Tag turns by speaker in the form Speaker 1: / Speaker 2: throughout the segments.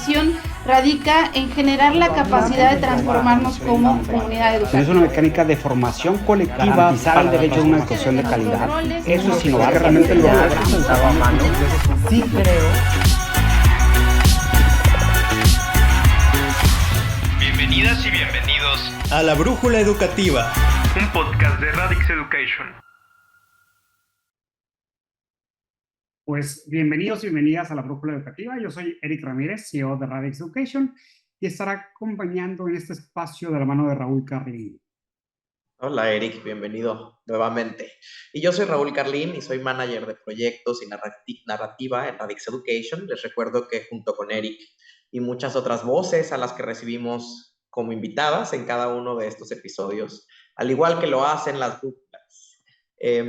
Speaker 1: misión radica en generar la capacidad de transformarnos como comunidad educativa.
Speaker 2: Es una mecánica de formación colectiva para el derecho a una educación de calidad. Eso es innovar, realmente lo logramos a mano. Sí creo.
Speaker 3: Bienvenidas y bienvenidos
Speaker 4: a La Brújula Educativa,
Speaker 3: un podcast de Radix Education.
Speaker 2: Pues bienvenidos y bienvenidas a La Brújula Educativa. Yo soy Eric Ramírez, CEO de Radix Education, y estará acompañando en este espacio de la mano de Raúl Carlín.
Speaker 5: Hola Eric, bienvenido nuevamente. Y yo soy Raúl Carlín y soy manager de proyectos y narrativa en Radix Education. Les recuerdo que junto con Eric y muchas otras voces a las que recibimos como invitadas en cada uno de estos episodios, al igual que lo hacen las brújulas,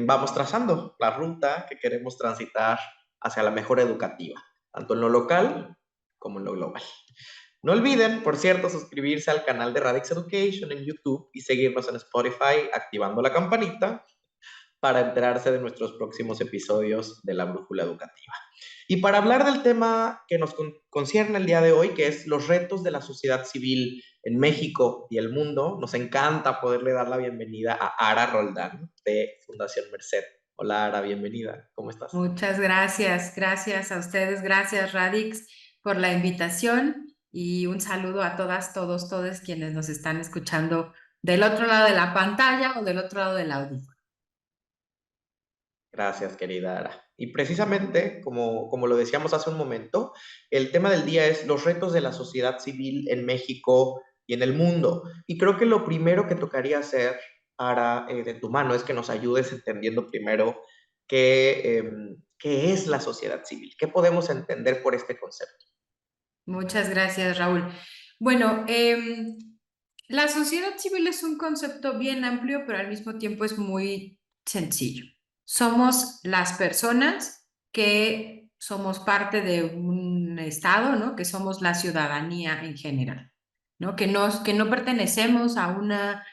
Speaker 5: vamos trazando la ruta que queremos transitar hacia la mejora educativa, tanto en lo local como en lo global. No olviden, por cierto, suscribirse al canal de Radix Education en YouTube y seguirnos en Spotify activando la campanita para enterarse de nuestros próximos episodios de La Brújula Educativa. Y para hablar del tema que nos concierne el día de hoy, que es los retos de la sociedad civil en México y el mundo, nos encanta poderle dar la bienvenida a Ara Roldán de Fundación Merced. Hola Ara, bienvenida. ¿Cómo estás?
Speaker 6: Muchas gracias. Gracias a ustedes. Gracias Radix por la invitación y un saludo a todas, todos quienes nos están escuchando del otro lado de la pantalla o del otro lado del audio.
Speaker 5: Gracias, querida Ara. Y precisamente, como lo decíamos hace un momento, el tema del día es los retos de la sociedad civil en México y en el mundo. Y creo que lo primero que tocaría hacer, Ara, de tu mano, es que nos ayudes entendiendo primero qué es la sociedad civil, qué podemos entender por este concepto.
Speaker 6: Muchas gracias, Raúl. Bueno, la sociedad civil es un concepto bien amplio, pero al mismo tiempo es muy sencillo. Somos las personas que somos parte de un Estado, ¿no? Que somos la ciudadanía en general, ¿no? Que no pertenecemos a una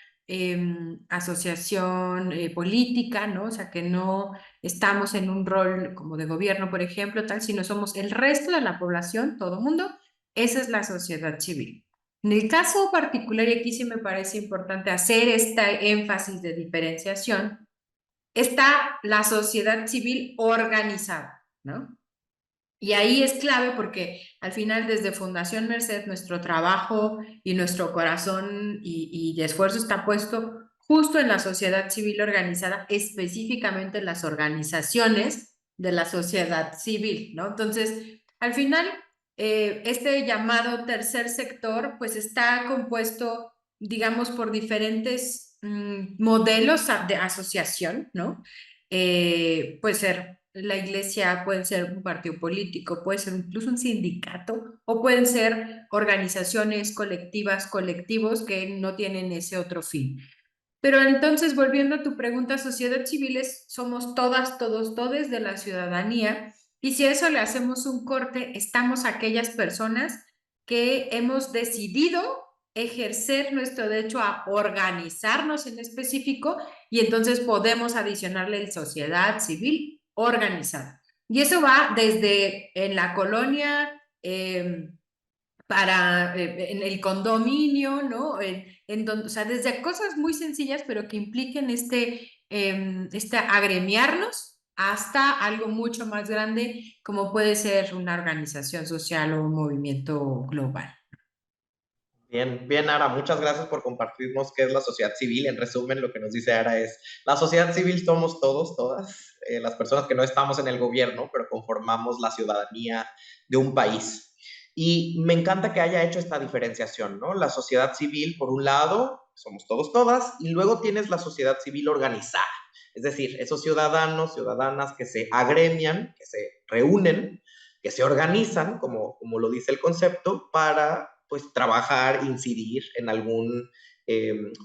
Speaker 6: asociación política, ¿no? O sea, que no estamos en un rol como de gobierno, por ejemplo, tal, sino somos el resto de la población, todo el mundo. Esa es la sociedad civil. En el caso particular, y aquí sí me parece importante hacer este énfasis de diferenciación, está la sociedad civil organizada, ¿no? Y ahí es clave porque al final desde Fundación Merced nuestro trabajo y nuestro corazón y esfuerzo está puesto justo en la sociedad civil organizada, específicamente en las organizaciones de la sociedad civil, ¿no? Entonces, al final, este llamado tercer sector pues está compuesto, digamos, por diferentes modelos de asociación, ¿no? Puede ser la iglesia, puede ser un partido político, puede ser incluso un sindicato, o pueden ser organizaciones colectivas, colectivos que no tienen ese otro fin. Pero entonces, volviendo a tu pregunta, sociedad civil somos todas, todos, todes de la ciudadanía, y si a eso le hacemos un corte, estamos aquellas personas que hemos decidido ejercer nuestro derecho a organizarnos en específico, y entonces podemos adicionarle el sociedad civil organizada. Y eso va desde en la colonia, en el condominio, ¿no? O sea, desde cosas muy sencillas, pero que impliquen este agremiarnos, hasta algo mucho más grande, como puede ser una organización social o un movimiento global.
Speaker 5: Bien, bien, Ara, muchas gracias por compartirnos qué es la sociedad civil. En resumen, lo que nos dice Ara es, la sociedad civil somos todos, todas, las personas que no estamos en el gobierno, pero conformamos la ciudadanía de un país. Y me encanta que haya hecho esta diferenciación, ¿no? La sociedad civil, por un lado, somos todos, todas, y luego tienes la sociedad civil organizada. Es decir, esos ciudadanos, ciudadanas que se agremian, que se reúnen, que se organizan, como lo dice el concepto, para pues trabajar, incidir en algún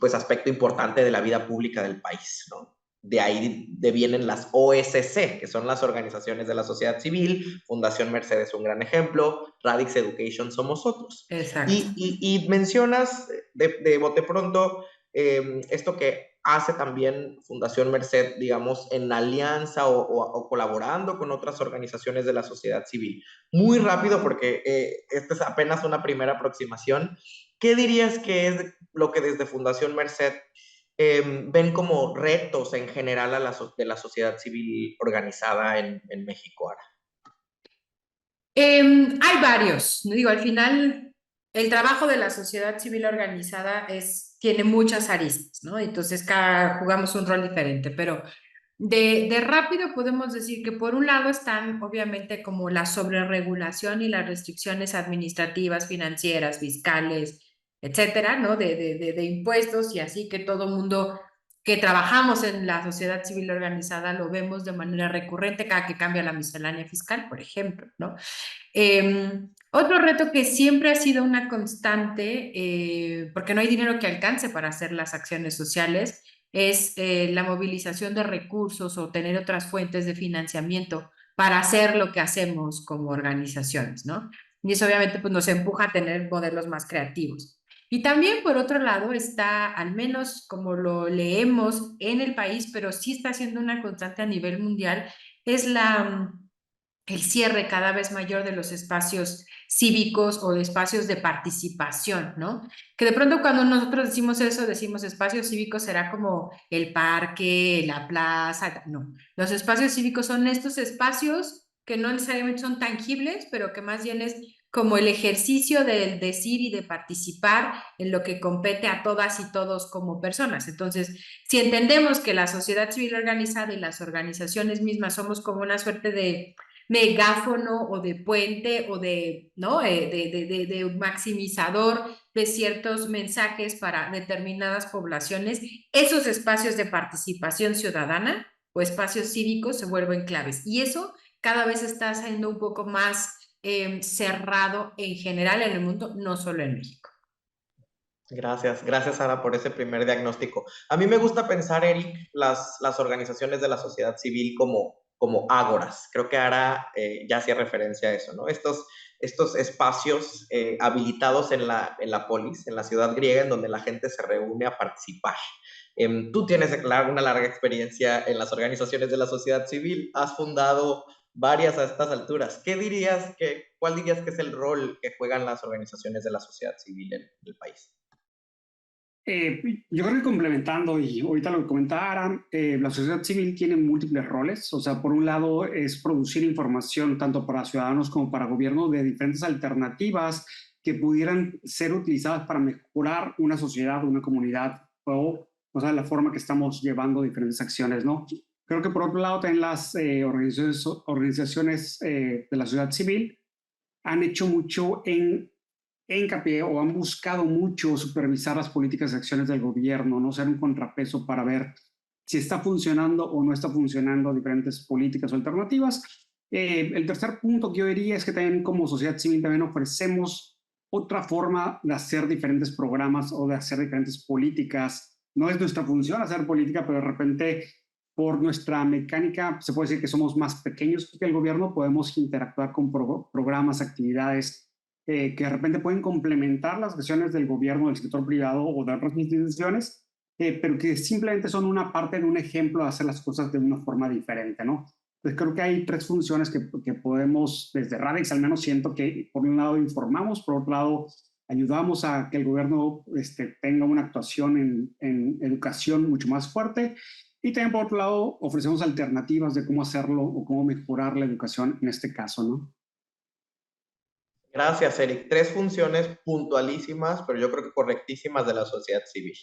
Speaker 5: pues aspecto importante de la vida pública del país, ¿no? De ahí devienen las OSC, que son las organizaciones de la sociedad civil. Fundación Merced es un gran ejemplo, Radix Education somos otros.
Speaker 6: Exacto.
Speaker 5: Y mencionas de bote pronto esto que hace también Fundación Merced, digamos, en alianza o colaborando con otras organizaciones de la sociedad civil? Muy rápido, porque esta es apenas una primera aproximación. ¿Qué dirías que es lo que desde Fundación Merced ven como retos en general de la sociedad civil organizada en México ahora?
Speaker 6: Hay varios. Digo, al final, el trabajo de la sociedad civil organizada tiene muchas aristas, ¿no? Entonces, jugamos un rol diferente, pero de rápido podemos decir que por un lado están obviamente como la sobreregulación y las restricciones administrativas, financieras, fiscales, etcétera, ¿no? De impuestos y así que todo mundo que trabajamos en la sociedad civil organizada lo vemos de manera recurrente cada que cambia la miscelánea fiscal, por ejemplo, ¿no? Otro reto que siempre ha sido una constante, porque no hay dinero que alcance para hacer las acciones sociales, es la movilización de recursos o tener otras fuentes de financiamiento para hacer lo que hacemos como organizaciones, ¿no? Y eso obviamente pues, nos empuja a tener modelos más creativos. Y también, por otro lado, está, al menos como lo leemos en el país, pero sí está siendo una constante a nivel mundial, es el cierre cada vez mayor de los espacios cívicos o de espacios de participación, ¿no? Que de pronto cuando nosotros decimos eso, decimos espacios cívicos, será como el parque, la plaza, no. Los espacios cívicos son estos espacios que no necesariamente son tangibles, pero que más bien es como el ejercicio del decir y de participar en lo que compete a todas y todos como personas. Entonces, si entendemos que la sociedad civil organizada y las organizaciones mismas somos como una suerte de megáfono o de puente o de, ¿no? de maximizador de ciertos mensajes para determinadas poblaciones, esos espacios de participación ciudadana o espacios cívicos se vuelven claves. Y eso cada vez está siendo un poco más cerrado en general en el mundo, no solo en México.
Speaker 5: Gracias, Sara, por ese primer diagnóstico. A mí me gusta pensar, Eric, las organizaciones de la sociedad civil como ágoras. Creo que Ara ya hacía referencia a eso, ¿no? Estos espacios habilitados en la polis, en la ciudad griega, en donde la gente se reúne a participar. Tú tienes una larga experiencia en las organizaciones de la sociedad civil, has fundado varias a estas alturas. ¿Cuál dirías que es el rol que juegan las organizaciones de la sociedad civil en el país?
Speaker 2: Yo creo que complementando, y ahorita lo comentaran, la sociedad civil tiene múltiples roles. O sea, por un lado es producir información tanto para ciudadanos como para gobierno de diferentes alternativas que pudieran ser utilizadas para mejorar una sociedad, una comunidad o sea, la forma que estamos llevando diferentes acciones, ¿no? Creo que por otro lado también las organizaciones de la sociedad civil han hecho mucho en hincapié o han buscado mucho supervisar las políticas y acciones del gobierno, no ser un contrapeso para ver si está funcionando o no está funcionando diferentes políticas o alternativas. El tercer punto que yo diría es que también como sociedad civil también ofrecemos otra forma de hacer diferentes programas o de hacer diferentes políticas. No es nuestra función hacer política, pero de repente por nuestra mecánica se puede decir que somos más pequeños que el gobierno, podemos interactuar con programas, actividades que de repente pueden complementar las acciones del gobierno, del sector privado o de otras instituciones, pero que simplemente son una parte de un ejemplo de hacer las cosas de una forma diferente, ¿no? Entonces creo que hay tres funciones que podemos, desde Radix al menos siento que por un lado informamos, por otro lado ayudamos a que el gobierno tenga una actuación en educación mucho más fuerte, y también por otro lado ofrecemos alternativas de cómo hacerlo o cómo mejorar la educación en este caso, ¿no?
Speaker 5: Gracias, Eric. Tres funciones puntualísimas, pero yo creo que correctísimas de la sociedad civil.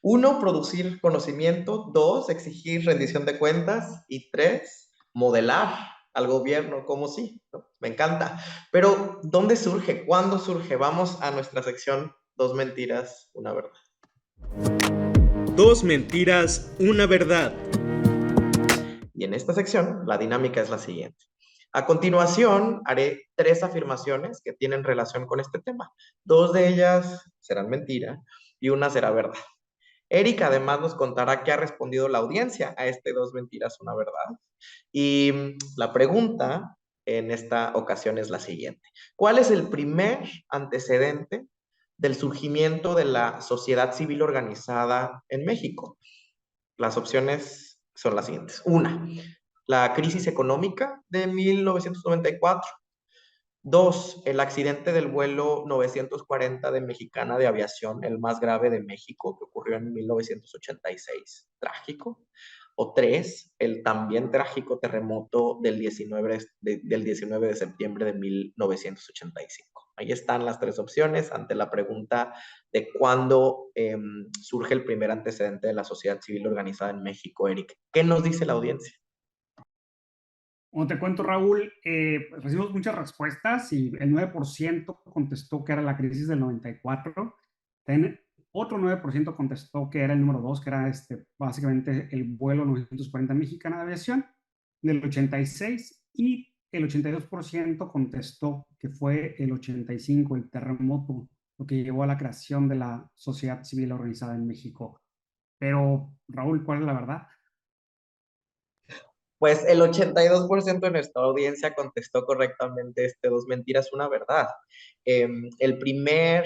Speaker 5: 1, producir conocimiento. 2, exigir rendición de cuentas. Y 3, modelar al gobierno como sí, ¿no? Me encanta. Pero, ¿dónde surge? ¿Cuándo surge? Vamos a nuestra sección 2 mentiras, una verdad.
Speaker 4: 2 mentiras, una verdad.
Speaker 5: Y en esta sección, la dinámica es la siguiente. A continuación, haré 3 afirmaciones que tienen relación con este tema. 2 de ellas serán mentira y una será verdad. Erika además nos contará qué ha respondido la audiencia a 2 mentiras, una verdad. Y la pregunta en esta ocasión es la siguiente. ¿Cuál es el primer antecedente del surgimiento de la sociedad civil organizada en México? Las opciones son las siguientes. Una, la crisis económica de 1994. Dos, el accidente del vuelo 940 de Mexicana de Aviación, el más grave de México, que ocurrió en 1986. Trágico. O tres, el también trágico terremoto del 19 de septiembre de 1985. Ahí están las tres opciones ante la pregunta de cuándo surge el primer antecedente de la sociedad civil organizada en México, Eric. ¿Qué nos dice la audiencia?
Speaker 2: Como te cuento, Raúl, recibimos muchas respuestas y el 9% contestó que era la crisis del 94. También otro 9% contestó que era el número 2, que era básicamente el vuelo 940 mexicana de aviación del 86, y el 82% contestó que fue el 85, el terremoto, lo que llevó a la creación de la sociedad civil organizada en México. Pero, Raúl, ¿cuál es la verdad?
Speaker 5: Pues el 82% de nuestra audiencia contestó correctamente dos mentiras, una verdad. El primer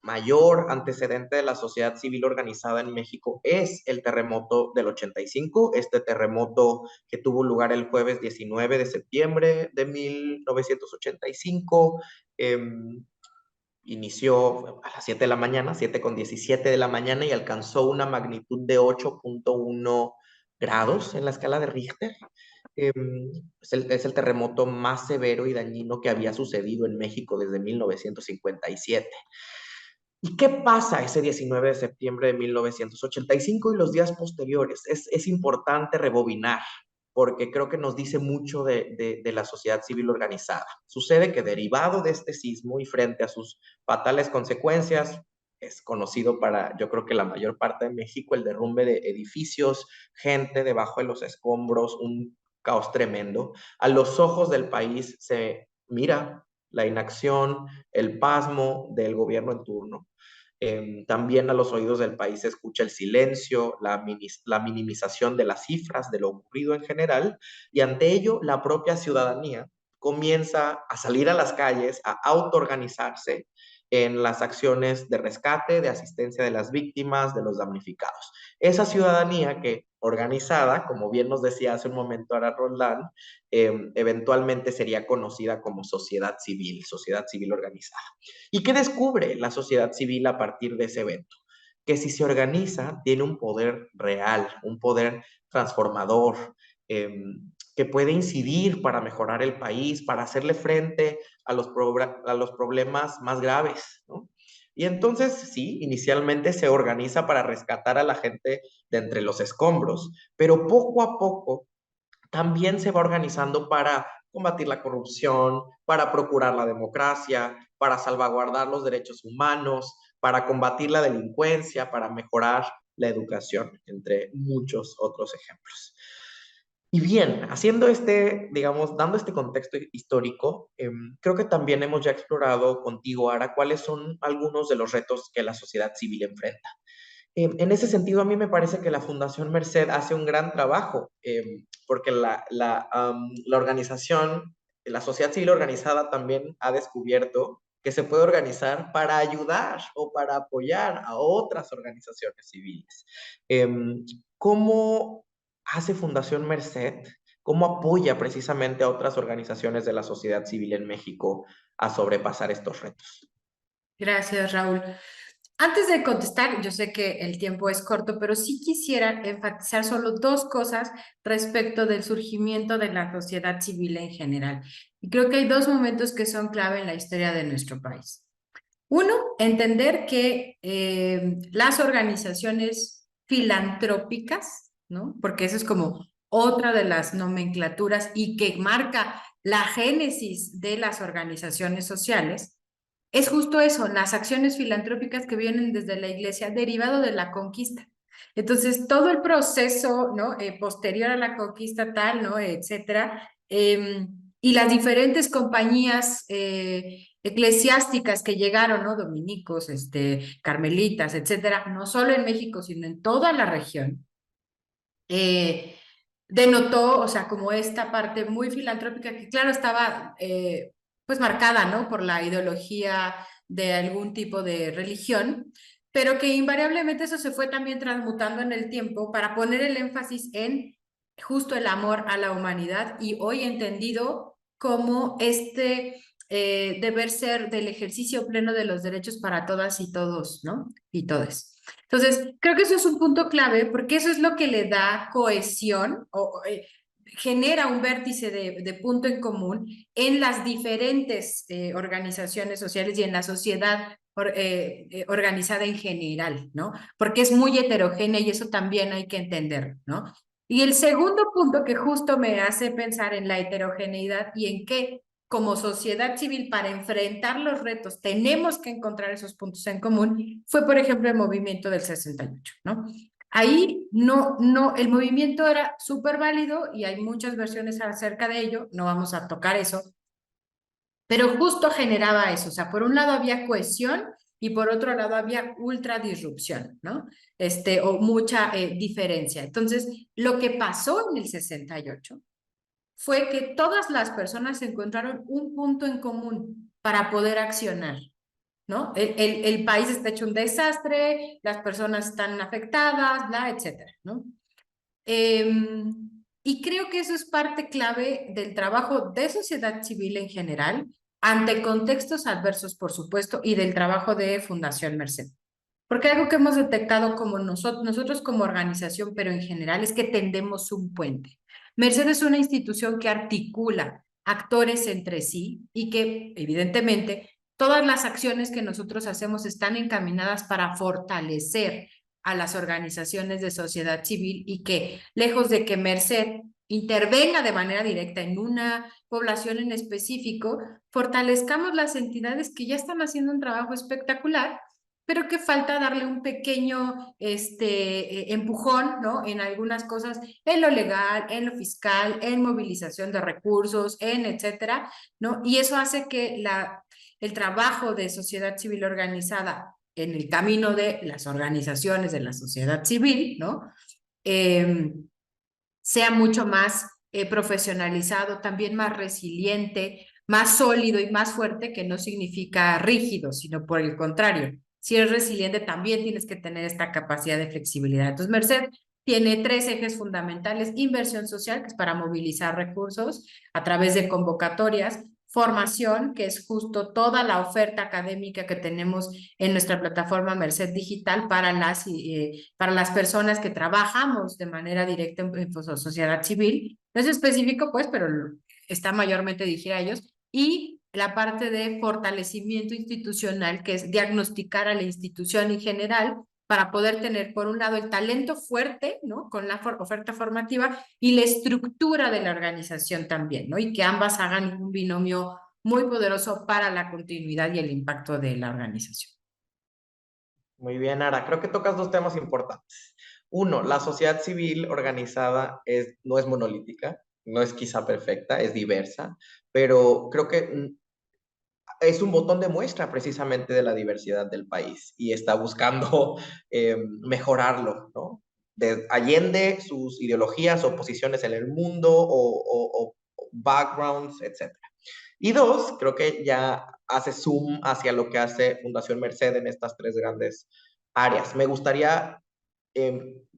Speaker 5: mayor antecedente de la sociedad civil organizada en México es el terremoto del 85, este terremoto que tuvo lugar el jueves 19 de septiembre de 1985. Inició a las 7 de la mañana, 7:17 de la mañana, y alcanzó una magnitud de 8.1 grados en la escala de Richter. Es el terremoto más severo y dañino que había sucedido en México desde 1957. ¿Y qué pasa ese 19 de septiembre de 1985 y los días posteriores? Es importante rebobinar, porque creo que nos dice mucho de la sociedad civil organizada. Sucede que derivado de este sismo y frente a sus fatales consecuencias, es conocido para, yo creo que la mayor parte de México, el derrumbe de edificios, gente debajo de los escombros, un caos tremendo. A los ojos del país se mira la inacción, el pasmo del gobierno en turno. También a los oídos del país se escucha el silencio, la minimización de las cifras, de lo ocurrido en general, y ante ello la propia ciudadanía comienza a salir a las calles, a autoorganizarse en las acciones de rescate, de asistencia de las víctimas, de los damnificados. Esa ciudadanía que organizada, como bien nos decía hace un momento Ara Roldán, eventualmente sería conocida como sociedad civil organizada. ¿Y qué descubre la sociedad civil a partir de ese evento? Que si se organiza, tiene un poder real, un poder transformador, que puede incidir para mejorar el país, para hacerle frente a los problemas más graves, ¿no? Y entonces, sí, inicialmente se organiza para rescatar a la gente de entre los escombros, pero poco a poco también se va organizando para combatir la corrupción, para procurar la democracia, para salvaguardar los derechos humanos, para combatir la delincuencia, para mejorar la educación, entre muchos otros ejemplos. Y bien, haciendo digamos, dando este contexto histórico, creo que también hemos ya explorado contigo, Ara, cuáles son algunos de los retos que la sociedad civil enfrenta. En ese sentido, a mí me parece que la Fundación Merced hace un gran trabajo, porque la organización, la sociedad civil organizada también ha descubierto que se puede organizar para ayudar o para apoyar a otras organizaciones civiles. ¿Cómo hace Fundación Merced? ¿Cómo apoya precisamente a otras organizaciones de la sociedad civil en México a sobrepasar estos retos?
Speaker 6: Gracias, Raúl. Antes de contestar, yo sé que el tiempo es corto, pero sí quisiera enfatizar solo dos cosas respecto del surgimiento de la sociedad civil en general. Y creo que hay dos momentos que son clave en la historia de nuestro país. Uno, entender que las organizaciones filantrópicas, ¿no? Porque eso es como otra de las nomenclaturas y que marca la génesis de las organizaciones sociales, es justo eso, las acciones filantrópicas que vienen desde la iglesia, derivado de la conquista. Entonces, todo el proceso, ¿no? Posterior a la conquista tal, ¿no? Etcétera, y las diferentes compañías eclesiásticas que llegaron, ¿no? Dominicos, carmelitas, etcétera, no solo en México, sino en toda la región, denotó, o sea, como esta parte muy filantrópica que, claro, estaba pues marcada, ¿no? Por la ideología de algún tipo de religión, pero que invariablemente eso se fue también transmutando en el tiempo para poner el énfasis en justo el amor a la humanidad y hoy entendido como deber ser del ejercicio pleno de los derechos para todas y todos, ¿no? Y todes. Entonces, creo que eso es un punto clave porque eso es lo que le da cohesión genera un vértice de punto en común en las diferentes organizaciones sociales y en la sociedad organizada en general, ¿no? Porque es muy heterogénea y eso también hay que entender, ¿no? Y el segundo punto que justo me hace pensar en la heterogeneidad y en que como sociedad civil para enfrentar los retos tenemos que encontrar esos puntos en común, fue por ejemplo el movimiento del 68, ¿no? Ahí el movimiento era súper válido y hay muchas versiones acerca de ello, no vamos a tocar eso, pero justo generaba eso, o sea, por un lado había cohesión y por otro lado había ultra disrupción, ¿no? O mucha diferencia. Entonces, lo que pasó en el 68 fue que todas las personas encontraron un punto en común para poder accionar, ¿no? El país está hecho un desastre, las personas están afectadas, bla, etcétera, ¿no? Y creo que eso es parte clave del trabajo de sociedad civil en general, ante contextos adversos, por supuesto, y del trabajo de Fundación Merced. Porque algo que hemos detectado como nosotros como organización, pero en general, es que tendemos un puente. Merced es una institución que articula actores entre sí y que, evidentemente, todas las acciones que nosotros hacemos están encaminadas para fortalecer a las organizaciones de sociedad civil y que, lejos de que Merced intervenga de manera directa en una población en específico, fortalezcamos las entidades que ya están haciendo un trabajo espectacular, pero que falta darle un pequeño empujón, ¿no? En algunas cosas, en lo legal, en lo fiscal, en movilización de recursos, en etcétera, ¿no? Y eso hace que el trabajo de sociedad civil organizada en el camino de las organizaciones de la sociedad civil, ¿no? Sea mucho más profesionalizado, también más resiliente, más sólido y más fuerte, que no significa rígido, sino por el contrario. Si eres resiliente, también tienes que tener esta capacidad de flexibilidad. Entonces, Merced tiene 3 ejes fundamentales: inversión social, que es para movilizar recursos a través de convocatorias; formación, que es justo toda la oferta académica que tenemos en nuestra plataforma Merced Digital para las personas que trabajamos de manera directa en sociedad civil. No es específico, pues, pero está mayormente dirigida a ellos. Y la parte de fortalecimiento institucional, que es diagnosticar a la institución en general para poder tener, por un lado, el talento fuerte, ¿no? Con la oferta formativa y la estructura de la organización también, ¿no? Y que ambas hagan un binomio muy poderoso para la continuidad y el impacto de la organización.
Speaker 5: Muy bien, Ara. Creo que tocas 2 temas importantes. Uno, la sociedad civil organizada no es monolítica, no es quizá perfecta, es diversa, pero creo que es un botón de muestra precisamente de la diversidad del país y está buscando mejorarlo, ¿no? Allende sus ideologías o posiciones en el mundo o backgrounds, etc. Y 2, creo que ya hace zoom hacia lo que hace Fundación Merced en estas 3 grandes áreas. Me gustaría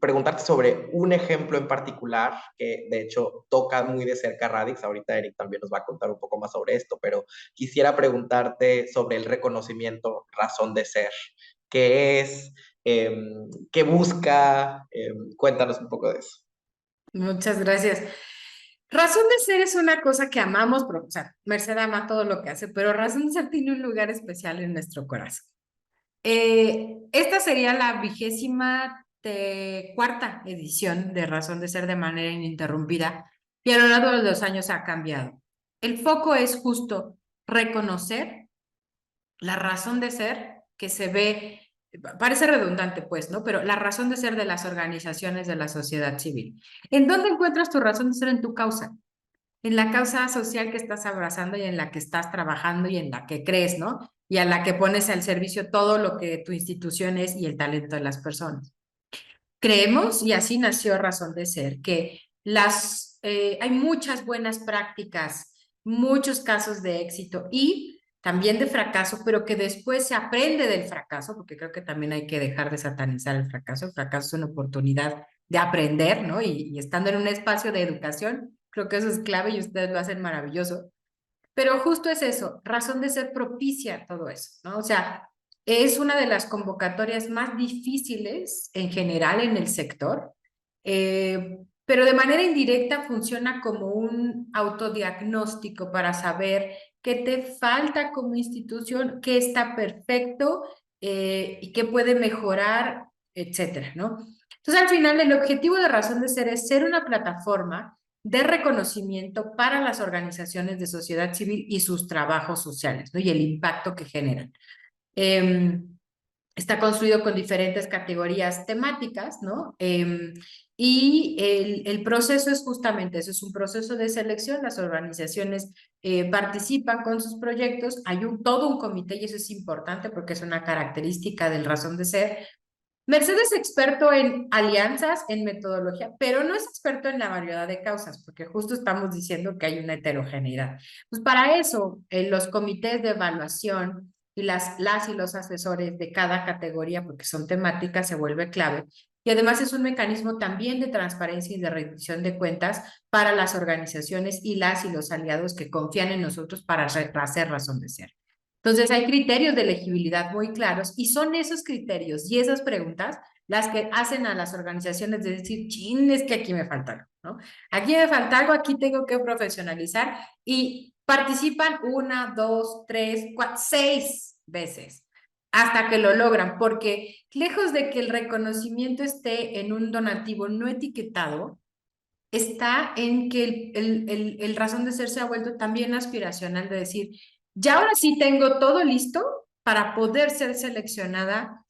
Speaker 5: preguntarte sobre un ejemplo en particular que de hecho toca muy de cerca Radix. Ahorita Eric también nos va a contar un poco más sobre esto, pero quisiera preguntarte sobre el reconocimiento razón de ser. ¿Qué es? ¿Qué busca? Cuéntanos un poco de eso.
Speaker 6: Muchas gracias. Razón de ser es una cosa que amamos, pero, o sea, Merced ama todo lo que hace, pero Razón de Ser tiene un lugar especial en nuestro corazón. Esta sería la 24ª edición de Razón de Ser de manera ininterrumpida y a lo largo de los años ha cambiado. El foco es justo reconocer la razón de ser que se ve, parece redundante pues, ¿no? Pero la razón de ser de las organizaciones de la sociedad civil. ¿En dónde encuentras tu razón de ser? En tu causa, en la causa social que estás abrazando y en la que estás trabajando y en la que crees, ¿no? Y a la que pones al servicio todo lo que tu institución es y el talento de las personas. Creemos, y así nació Razón de Ser, que hay muchas buenas prácticas, muchos casos de éxito y también de fracaso, pero que después se aprende del fracaso, porque creo que también hay que dejar de satanizar el fracaso. El fracaso es una oportunidad de aprender, ¿no? Y estando en un espacio de educación, creo que eso es clave y ustedes lo hacen maravilloso. Pero justo es eso, razón de ser propicia todo eso, ¿no? O sea, es una de las convocatorias más difíciles en general en el sector, pero de manera indirecta funciona como un autodiagnóstico para saber qué te falta como institución, qué está perfecto y qué puede mejorar, etcétera, ¿no? Entonces, al final, el objetivo de Razón de Ser es ser una plataforma de reconocimiento para las organizaciones de sociedad civil y sus trabajos sociales, ¿no? Y el impacto que generan. Está construido con diferentes categorías temáticas, ¿no? Y el proceso es justamente eso, es un proceso de selección, las organizaciones participan con sus proyectos, hay todo un comité y eso es importante porque es una característica del Razón de Ser. Mercedes es experto en alianzas, en metodología, pero no es experto en la variedad de causas, porque justo estamos diciendo que hay una heterogeneidad. Pues para eso, los comités de evaluación y las y los asesores de cada categoría, porque son temáticas, se vuelve clave. Y además es un mecanismo también de transparencia y de rendición de cuentas para las organizaciones y los aliados que confían en nosotros para hacer Razón de Ser. Entonces hay criterios de elegibilidad muy claros y son esos criterios y esas preguntas las que hacen a las organizaciones de decir, chin, es que aquí me falta algo, ¿no? Aquí me falta algo, aquí tengo que profesionalizar y participan 1, 2, 3, 4, 6 veces hasta que lo logran, porque lejos de que el reconocimiento esté en un donativo no etiquetado, está en que el Razón de Ser se ha vuelto también aspiracional de decir, ya ahora sí tengo todo listo para poder ser seleccionada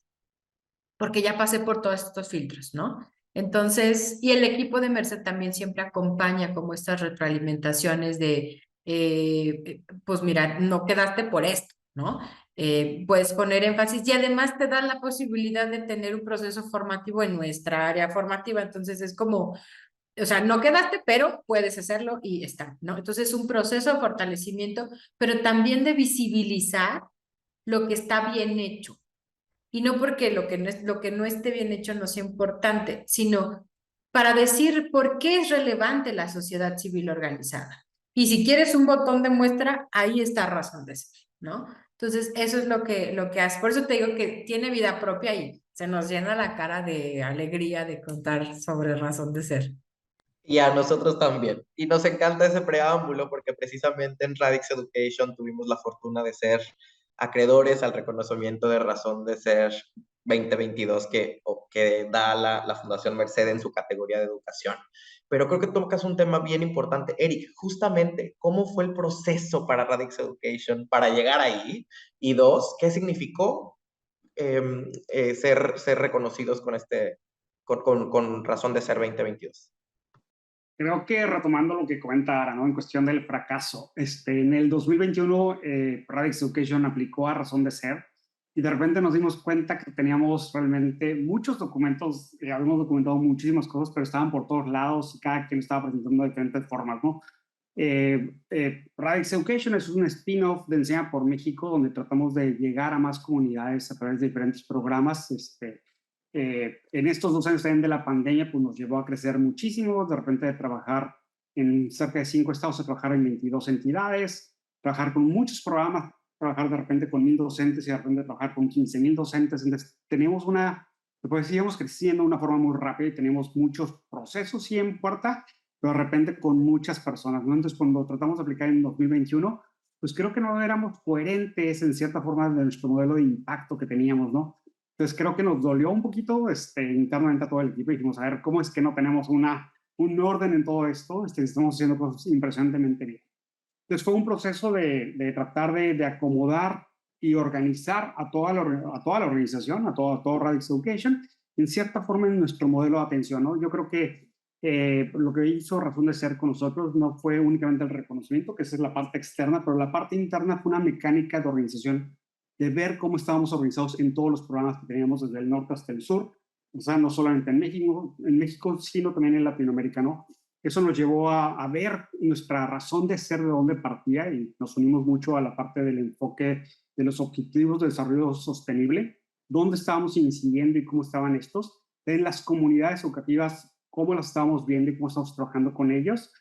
Speaker 6: porque ya pasé por todos estos filtros, ¿no? Entonces, y el equipo de Merced también siempre acompaña como estas retroalimentaciones de, pues mira, no quedaste por esto, ¿no? Puedes poner énfasis y además te dan la posibilidad de tener un proceso formativo en nuestra área formativa, entonces es como o sea, no quedaste, pero puedes hacerlo y está, ¿no? Entonces es un proceso de fortalecimiento, pero también de visibilizar lo que está bien hecho. Y no porque lo que no esté bien hecho no sea importante, sino para decir por qué es relevante la sociedad civil organizada. Y si quieres un botón de muestra, ahí está Razón de Ser, ¿no? Entonces, eso es lo que hace. Por eso te digo que tiene vida propia y se nos llena la cara de alegría de contar sobre Razón de Ser.
Speaker 5: Y a nosotros también. Y nos encanta ese preámbulo porque precisamente en Radix Education tuvimos la fortuna de ser acreedores al reconocimiento de Razón de Ser 2022 que da la Fundación Merced en su categoría de educación. Pero creo que tocas un tema bien importante. Eric, justamente, ¿cómo fue el proceso para Radix Education para llegar ahí? Y dos, ¿qué significó ser reconocidos con Razón de Ser 2022?
Speaker 2: Creo que retomando lo que comenta Ara, ¿no? En cuestión del fracaso, en el 2021 Radix Education aplicó a Razón de Ser y de repente nos dimos cuenta que teníamos realmente muchos documentos, habíamos documentado muchísimas cosas, pero estaban por todos lados y cada quien estaba presentando de diferentes formas, ¿no? Radix Education es un spin-off de Enseña por México donde tratamos de llegar a más comunidades a través de diferentes programas. En estos 2 años también de la pandemia, pues nos llevó a crecer muchísimo, de repente de trabajar en cerca de 5 estados a trabajar en 22 entidades, trabajar con muchos programas, trabajar de repente con 1,000 docentes y de repente trabajar con 15,000 docentes. Entonces, tenemos pues íbamos creciendo de una forma muy rápida y teníamos muchos procesos sí en puerta, pero de repente con muchas personas, ¿no? Entonces, cuando tratamos de aplicar en 2021, pues creo que no éramos coherentes en cierta forma de nuestro modelo de impacto que teníamos, ¿no? Entonces creo que nos dolió un poquito internamente a todo el equipo y dijimos, a ver, ¿cómo es que no tenemos un orden en todo esto? Estamos haciendo cosas impresionantemente bien. Entonces fue un proceso de tratar de acomodar y organizar a toda la organización, a todo Radix Education, en cierta forma en nuestro modelo de atención, ¿no? Yo creo que lo que hizo Razón de Ser con nosotros no fue únicamente el reconocimiento, que esa es la parte externa, pero la parte interna fue una mecánica de organización de ver cómo estábamos organizados en todos los programas que teníamos desde el norte hasta el sur, o sea, no solamente en México, sino también en Latinoamérica, ¿no? Eso nos llevó a ver nuestra razón de ser, de dónde partía, y nos unimos mucho a la parte del enfoque de los objetivos de desarrollo sostenible, dónde estábamos incidiendo y cómo estaban estos, en las comunidades educativas, cómo las estábamos viendo y cómo estamos trabajando con ellos.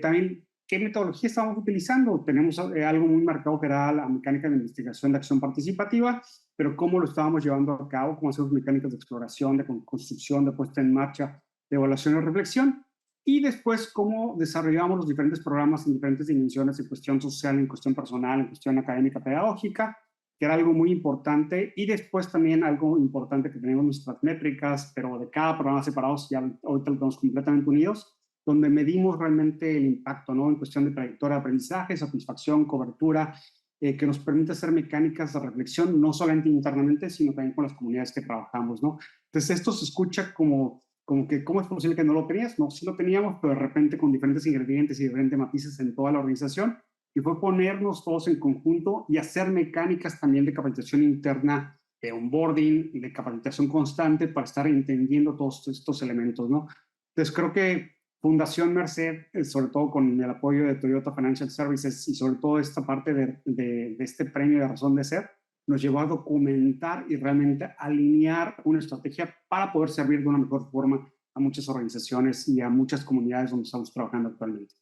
Speaker 2: También, ¿qué metodología estábamos utilizando? Tenemos algo muy marcado que era la mecánica de investigación de acción participativa, pero cómo lo estábamos llevando a cabo, cómo hacemos mecánicas de exploración, de construcción, de puesta en marcha, de evaluación y reflexión, y después cómo desarrollamos los diferentes programas en diferentes dimensiones, en cuestión social, en cuestión personal, en cuestión académica, pedagógica, que era algo muy importante, y después también algo importante que tenemos nuestras métricas, pero de cada programa separados, ya ahorita lo tenemos completamente unidos, donde medimos realmente el impacto, ¿no? En cuestión de trayectoria de aprendizaje, satisfacción, cobertura, que nos permite hacer mecánicas de reflexión, no solamente internamente, sino también con las comunidades que trabajamos, ¿no? Entonces esto se escucha como que, ¿cómo es posible que no lo tenías? No, sí lo teníamos, pero de repente con diferentes ingredientes y diferentes matices en toda la organización, y fue ponernos todos en conjunto y hacer mecánicas también de capacitación interna, de onboarding, de capacitación constante para estar entendiendo todos estos elementos, ¿no? Entonces creo que Fundación Merced, sobre todo con el apoyo de Toyota Financial Services y sobre todo esta parte de este premio de razón de ser, nos llevó a documentar y realmente alinear una estrategia para poder servir de una mejor forma a muchas organizaciones y a muchas comunidades donde estamos trabajando actualmente.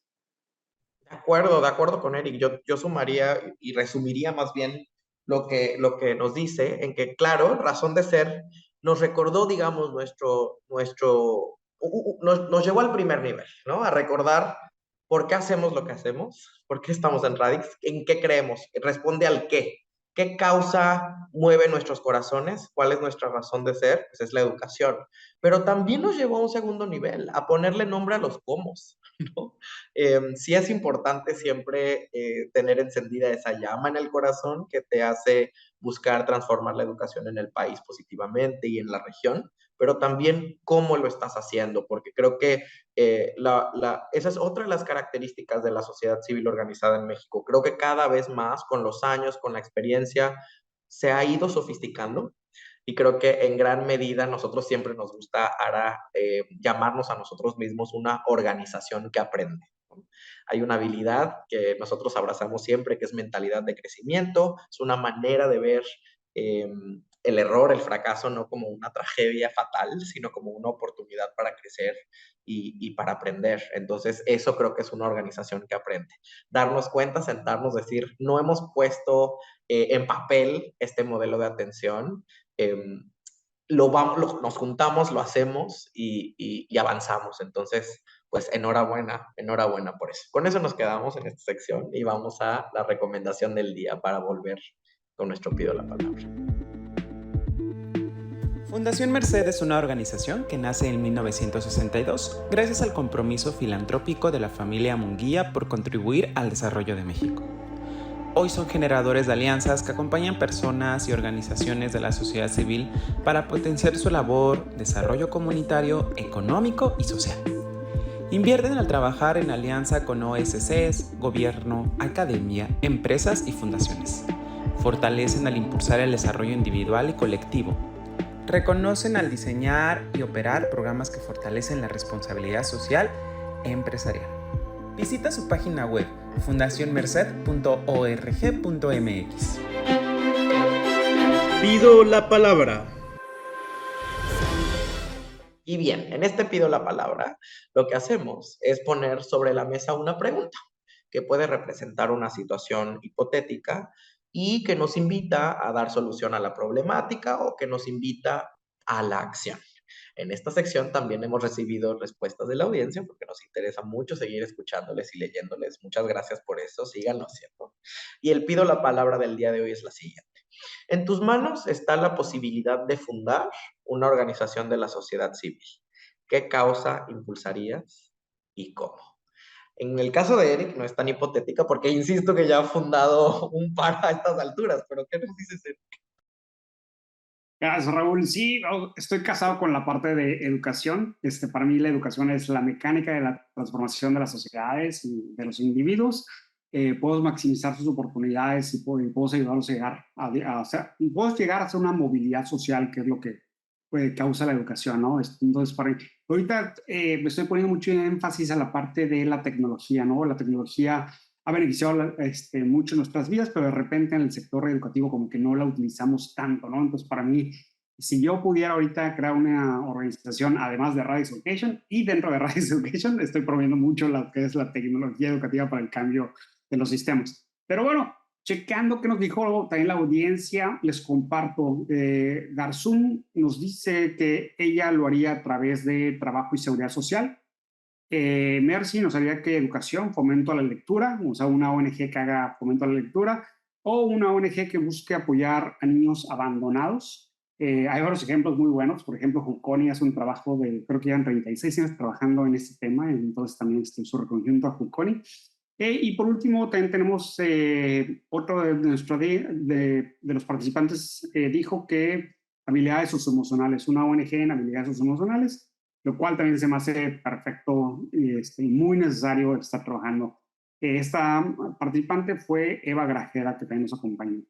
Speaker 5: De acuerdo con Eric. Yo sumaría y resumiría más bien lo que nos dice, en que, claro, razón de ser nos recordó, digamos, nos llevó al primer nivel, ¿no? A recordar por qué hacemos lo que hacemos, por qué estamos en Radix, en qué creemos, responde al qué. ¿Qué causa mueve nuestros corazones? ¿Cuál es nuestra razón de ser? Pues es la educación. Pero también nos llevó a un segundo nivel, a ponerle nombre a los cómo, ¿no? Sí es importante siempre tener encendida esa llama en el corazón que te hace buscar transformar la educación en el país positivamente y en la región, pero también cómo lo estás haciendo, porque creo que esa es otra de las características de la sociedad civil organizada en México. Creo que cada vez más, con los años, con la experiencia, se ha ido sofisticando. Y creo que en gran medida nosotros siempre nos gusta ahora llamarnos a nosotros mismos una organización que aprende. Hay una habilidad que nosotros abrazamos siempre, que es mentalidad de crecimiento. Es una manera de ver el error, el fracaso, no como una tragedia fatal, sino como una oportunidad para crecer y para aprender. Entonces, eso creo que es una organización que aprende. Darnos cuenta, sentarnos, decir, no hemos puesto en papel este modelo de atención, nos juntamos, lo hacemos y avanzamos. Entonces, pues enhorabuena por eso. Con eso nos quedamos en esta sección y vamos a la recomendación del día para volver con nuestro Pido la Palabra.
Speaker 7: Fundación Merced es una organización que nace en 1962 gracias al compromiso filantrópico de la familia Munguía por contribuir al desarrollo de México. Hoy son generadores de alianzas que acompañan personas y organizaciones de la sociedad civil para potenciar su labor, desarrollo comunitario, económico y social. Invierten al trabajar en alianza con OSCs, gobierno, academia, empresas y fundaciones. Fortalecen al impulsar el desarrollo individual y colectivo. Reconocen al diseñar y operar programas que fortalecen la responsabilidad social e empresarial. Visita su página web fundacionmerced.org.mx.
Speaker 4: Pido la palabra.
Speaker 5: Y bien, en este Pido la Palabra, lo que hacemos es poner sobre la mesa una pregunta que puede representar una situación hipotética y que nos invita a dar solución a la problemática o que nos invita a la acción. En esta sección también hemos recibido respuestas de la audiencia porque nos interesa mucho seguir escuchándoles y leyéndoles. Muchas gracias por eso, síganlo haciendo. Y el Pido la Palabra del día de hoy es la siguiente. En tus manos está la posibilidad de fundar una organización de la sociedad civil. ¿Qué causa impulsarías y cómo? En el caso de Eric no es tan hipotética porque insisto que ya ha fundado un par a estas alturas, pero ¿qué nos dices, Eric?
Speaker 2: Gracias, Raúl. Sí, estoy casado con la parte de educación. Para mí la educación es la mecánica de la transformación de las sociedades y de los individuos. Puedo maximizar sus oportunidades y puedo ayudarlos a llegar puedo llegar a hacer una movilidad social, que es lo que causa la educación, ¿no? Entonces, ahorita me estoy poniendo mucho énfasis a la parte de la tecnología, ¿no? La tecnología ha beneficiado mucho nuestras vidas, pero de repente en el sector educativo como que no la utilizamos tanto, ¿no? Entonces, para mí, si yo pudiera ahorita crear una organización, además de Radix Education, y dentro de Radix Education, estoy promoviendo mucho lo que es la tecnología educativa para el cambio de los sistemas. Pero bueno, checando qué nos dijo también la audiencia, les comparto. Garzún nos dice que ella lo haría a través de trabajo y seguridad social. Mercy nos haría que educación, fomento a la lectura, o sea, una ONG que haga fomento a la lectura, o una ONG que busque apoyar a niños abandonados. Hay varios ejemplos muy buenos. Por ejemplo, Juconi hace un trabajo de, creo que llevan 36 años trabajando en este tema, entonces también su reconocimiento a Juconi. Y por último, también tenemos otro de los participantes dijo que habilidades socioemocionales, una ONG en habilidades socioemocionales, lo cual también se me hace perfecto y muy necesario estar trabajando. Esta participante fue Eva Grajera, que también nos acompañó.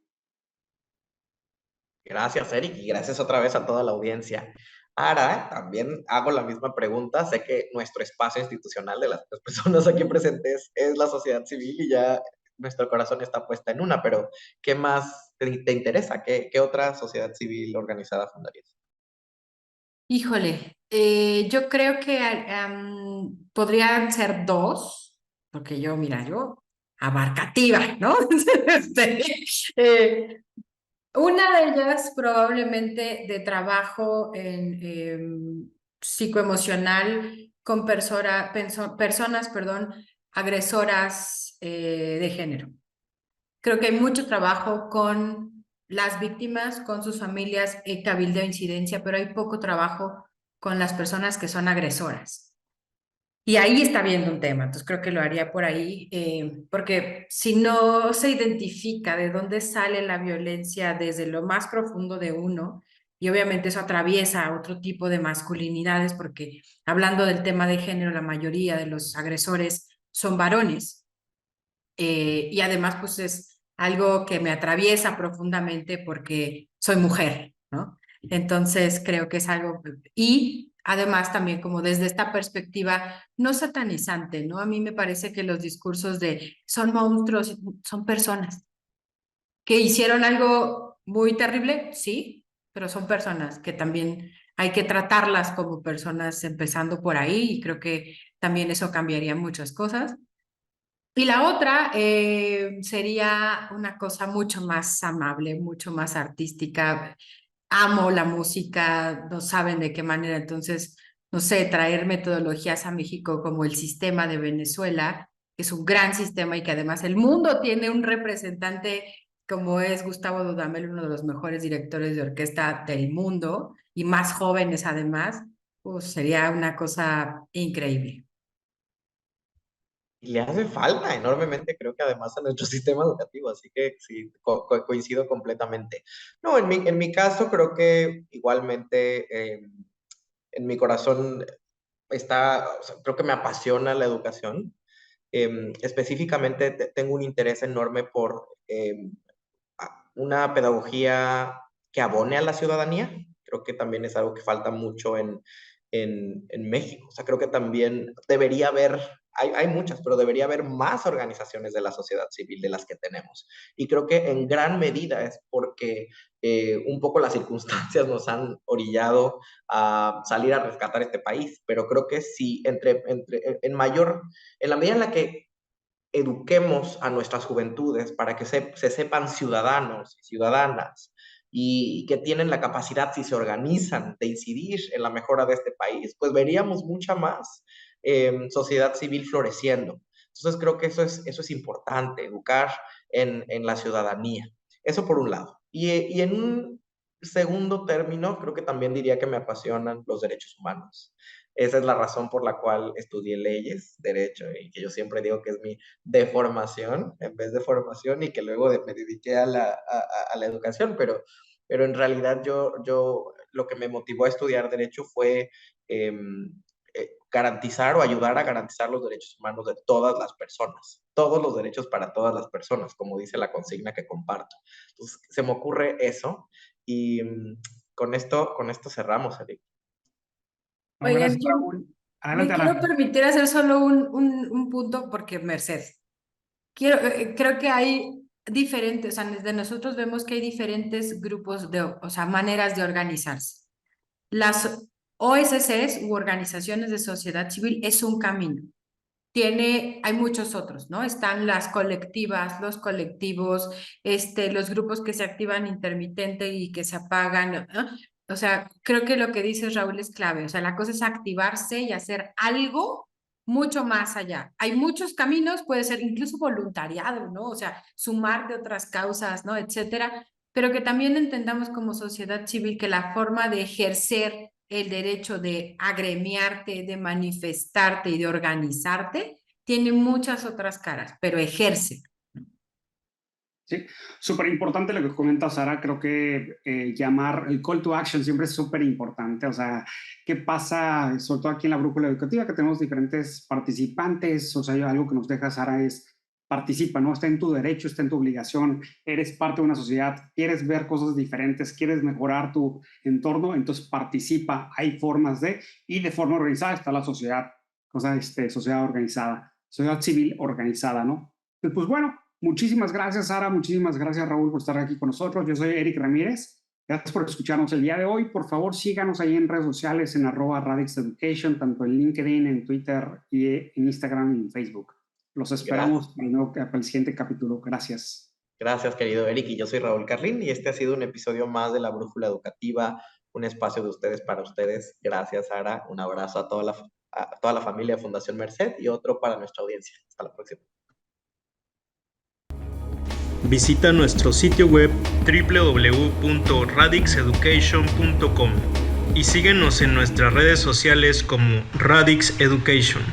Speaker 5: Gracias, Eric, y gracias otra vez a toda la audiencia. Ahora, también hago la misma pregunta. Sé que nuestro espacio institucional de las tres personas aquí presentes es la sociedad civil y ya nuestro corazón está puesta en una, pero ¿qué más te interesa? ¿Qué otra sociedad civil organizada fundarías?
Speaker 6: Híjole, yo creo que podrían ser dos, porque yo, mira, yo abarcativa, ¿no? Este, eh, una de ellas probablemente de trabajo en psicoemocional con personas, perdón, agresoras de género. Creo que hay mucho trabajo con las víctimas, con sus familias, cabildeo e incidencia, pero hay poco trabajo con las personas que son agresoras. Y ahí está viendo un tema, entonces creo que lo haría por ahí, porque si no se identifica de dónde sale la violencia desde lo más profundo de uno, y obviamente eso atraviesa a otro tipo de masculinidades, porque hablando del tema de género, la mayoría de los agresores son varones, y además pues es algo que me atraviesa profundamente porque soy mujer, ¿no? Entonces creo que es algo, y además también como desde esta perspectiva no satanizante, ¿no? A mí me parece que los discursos de son monstruos, son personas que hicieron algo muy terrible, sí, pero son personas que también hay que tratarlas como personas empezando por ahí y creo que también eso cambiaría muchas cosas. Y la otra sería una cosa mucho más amable, mucho más artística. Amo la música, no saben de qué manera. Entonces, no sé, traer metodologías a México como el sistema de Venezuela, que es un gran sistema y que además el mundo tiene un representante como es Gustavo Dudamel, uno de los mejores directores de orquesta del mundo y más jóvenes además, pues sería una cosa increíble.
Speaker 5: Y le hace falta enormemente, creo que además a nuestro sistema educativo, así que sí, coincido completamente. No, en mi caso creo que igualmente en mi corazón está, o sea, creo que me apasiona la educación. Específicamente tengo un interés enorme por una pedagogía que abone a la ciudadanía. Creo que también es algo que falta mucho en México. O sea, creo que también debería haber, hay muchas, pero debería haber más organizaciones de la sociedad civil de las que tenemos. Y creo que en gran medida es porque un poco las circunstancias nos han orillado a salir a rescatar este país. Pero creo que sí, en la medida en la que eduquemos a nuestras juventudes para que se sepan ciudadanos y ciudadanas y que tienen la capacidad, si se organizan, de incidir en la mejora de este país, pues veríamos mucha más sociedad civil floreciendo. Entonces creo que eso es importante, educar en la ciudadanía. Eso por un lado. Y en un segundo término, creo que también diría que me apasionan los derechos humanos. Esa es la razón por la cual estudié leyes, derecho, y que yo siempre digo que es mi de formación en vez de formación y que luego me dediqué a la educación, pero en realidad yo lo que me motivó a estudiar derecho fue garantizar o ayudar a garantizar los derechos humanos de todas las personas, todos los derechos para todas las personas, como dice la consigna que comparto. Entonces, se me ocurre eso y con esto cerramos, Eric.
Speaker 2: No,
Speaker 6: Oigan,
Speaker 2: gracias, Raúl.
Speaker 6: me
Speaker 2: Adelante,
Speaker 6: quiero
Speaker 2: adelante.
Speaker 6: permitir hacer solo un punto porque creo que hay diferentes, o sea, desde nosotros vemos que hay diferentes grupos o sea, maneras de organizarse. Las OSCs u organizaciones de sociedad civil es un camino. Hay muchos otros, ¿no? Están las colectivas, los colectivos, los grupos que se activan intermitente y que se apagan, ¿no? O sea, creo que lo que dice Raúl es clave. O sea, la cosa es activarse y hacer algo mucho más allá. Hay muchos caminos, puede ser incluso voluntariado, ¿no? O sea, sumar de otras causas, ¿no? Etcétera. Pero que también entendamos como sociedad civil que la forma de ejercer el derecho de agremiarte, de manifestarte y de organizarte, tiene muchas otras caras, pero ejerce.
Speaker 2: Sí, súper importante lo que comenta Sara. Creo que llamar el call to action siempre es súper importante. O sea, ¿qué pasa? Sobre todo aquí en la brújula educativa, que tenemos diferentes participantes. O sea, algo que nos deja Sara es participa, ¿no? Está en tu derecho, está en tu obligación, eres parte de una sociedad, quieres ver cosas diferentes, quieres mejorar tu entorno, entonces participa, hay formas y de forma organizada está la sociedad, sociedad organizada, sociedad civil organizada, ¿no? Pues bueno, muchísimas gracias, Sara, muchísimas gracias, Raúl, por estar aquí con nosotros. Yo soy Eric Ramírez, gracias por escucharnos el día de hoy. Por favor, síganos ahí en redes sociales, en @RadixEducation, tanto en LinkedIn, en Twitter, y en Instagram y en Facebook. Los esperamos para el siguiente capítulo. Gracias.
Speaker 5: Gracias, querido Eric. Y yo soy Raúl Carlín y este ha sido un episodio más de La Brújula Educativa, un espacio de ustedes para ustedes. Gracias, Sara. Un abrazo a toda la familia de Fundación Merced y otro para nuestra audiencia. Hasta la próxima.
Speaker 4: Visita nuestro sitio web www.radixeducation.com y síguenos en nuestras redes sociales como Radix Education.